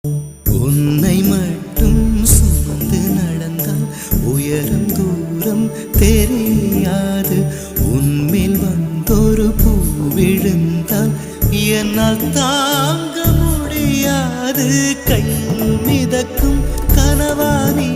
உன்னை மட்டும் சுமந்து நடந்தால் உயரம் தூரம் தெரியாது. உன்மேல் வந்தொரு பூ விழுந்தால் என்னால் தாங்க முடியாது. கை மிதக்கும் கனவானி